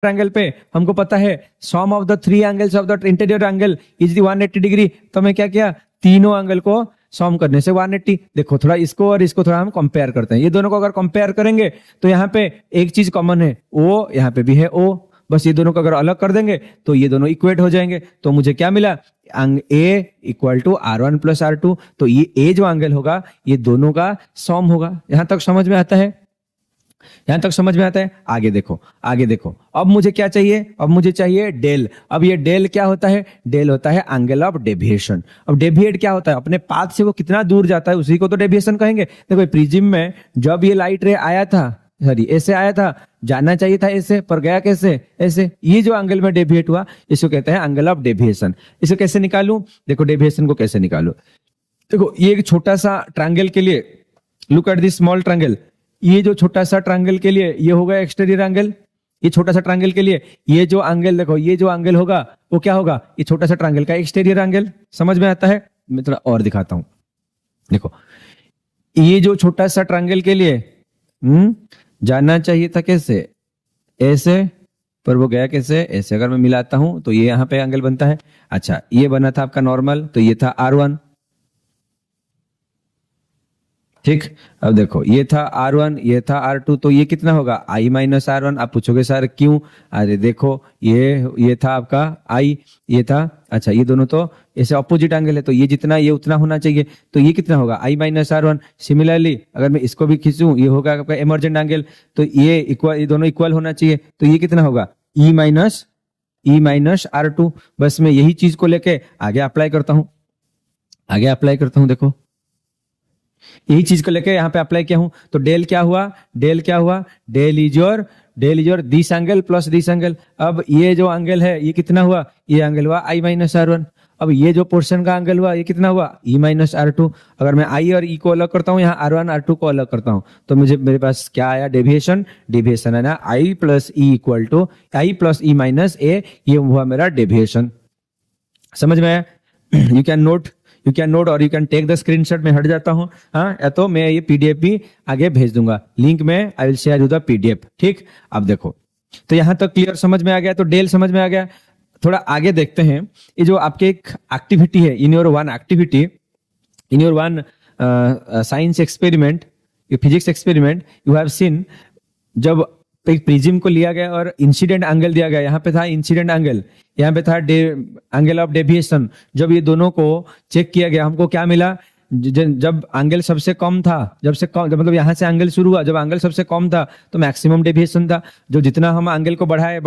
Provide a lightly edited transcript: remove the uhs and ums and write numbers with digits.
Angle पे हमको पता है sum of the three angles of the interior angle is the 180 degree. तो मैं क्या किया, तीनों एंगल को सम करने से 180। देखो थोड़ा इसको और इसको थोड़ा हम कंपेयर करते हैं। ये दोनों को अगर कंपेयर करेंगे तो यहाँ पे एक चीज कॉमन है, ओ यहाँ पे भी है ओ, बस ये दोनों को अगर अलग कर देंगे तो ये दोनों इक्वेट हो जाएंगे। तो मुझे क्या मिला, ए equal to R1 plus R2। तो ये ए जो एंगल होगा ये दोनों का सम होगा। यहां तक समझ में आता है? यहां तक समझ में आता है? आगे देखो, आगे देखो। अब मुझे क्या चाहिए, अब मुझे चाहिए डेल। अब ये डेल क्या होता है, डेल होता है एंगल ऑफ डेविएशन। अब डेविएट क्या होता है, अपने पाथ से वो कितना दूर जाता है उसी को तो डेविएशन कहेंगे। देखो प्रिज्म में जब ये लाइट रे आया था, सॉरी ऐसे आया था, जाना चाहिए था ऐसे, पर गया कैसे, ऐसे। ये जो एंगल में डेविएट हुआ इसको कहते हैं एंगल ऑफ डेविएशन। इसको कैसे निकालूं, देखो डेविएशन को कैसे निकालूं। देखो ये एक छोटा सा ट्रायंगल के लिए, look at this small triangle, ये जो छोटा सा ट्रायंगल के लिए ये होगा एक्सटीरियर एंगल। ये छोटा सा ट्रायंगल के लिए ये जो एंगल, देखो ये जो एंगल होगा वो क्या होगा, ये छोटा सा ट्रायंगल का एक्सटीरियर एंगल। समझ में आता है? मैं थोड़ा और दिखाता हूं। देखो ये जो छोटा सा ट्रायंगल के लिए जाना चाहिए था कैसे, ऐसे, पर वो गया कैसे, ऐसे। अगर मैं मिलाता हूं तो ये यहां पे एंगल बनता है। अच्छा ये बना था आपका नॉर्मल, तो ये था R1, ठीक। अब देखो ये था R1, ये था R2, तो ये कितना होगा I माइनस R1। आप पूछोगे सर क्यों, अरे देखो ये था आपका I, ये था, अच्छा ये दोनों तो ऐसे ऑपोजिट एंगल है, तो ये जितना ये उतना होना चाहिए, तो ये कितना होगा I माइनस R1। सिमिलरली अगर मैं इसको भी खींचूं, ये होगा आपका इमर्जेंट एंगल, तो ये इक्वल, ये दोनों इक्वल होना चाहिए, तो ये कितना होगा E माइनस R2। बस मैं यही चीज को लेके आगे अप्लाई करता हूं, आगे अप्लाई करता हूं। देखो यही चीज को लेके यहाँ पे अप्लाई किया हूं, तो डेल क्या हुआ, डेल क्या हुआ, डेल is your this angle plus this angle. अब ये जो एंगल है ये कितना हुआ, ये एंगल हुआ I माइनस R1। अब ये जो पोर्शन का एंगल हुआ ये कितना हुआ E माइनस R2। अगर मैं I और E को अलग करता हूँ, यहाँ R1 R2 को अलग करता हूँ, तो मेरे पास क्या आया, डेविएशन। डेविएशन है ना I plus E equal to I plus E minus A, ये हुआ मेरा डेविएशन। समझ में आया? यू कैन नोट और you can take the screenshot. मैं हट जाता हूं, हाँ, या तो मैं ये पीडीएफ भी आगे भेज दूंगा, लिंक में I will share you the PDF, ठीक। अब देखो तो यहां तक क्लियर समझ में आ गया, तो डेल समझ में आ गया। थोड़ा आगे देखते हैं, ये जो आपके एक एक्टिविटी है, in your one activity, in your one science experiment, physics experiment, you have seen जब एक प्रिज्म को लिया गया और इंसिडेंट एंगल दिया गया, यहाँ पे था इंसिडेंट एंगल, यहाँ पे था एंगल ऑफ डेविएशन। जब ये दोनों को चेक किया गया हमको क्या मिला, जब एंगल सबसे कम था, जब मतलब यहाँ से एंगल शुरू हुआ, जब एंगल सबसे कम था तो मैक्सिमम डेविएशन था। जो जितना हम एंगल को बढ़ाए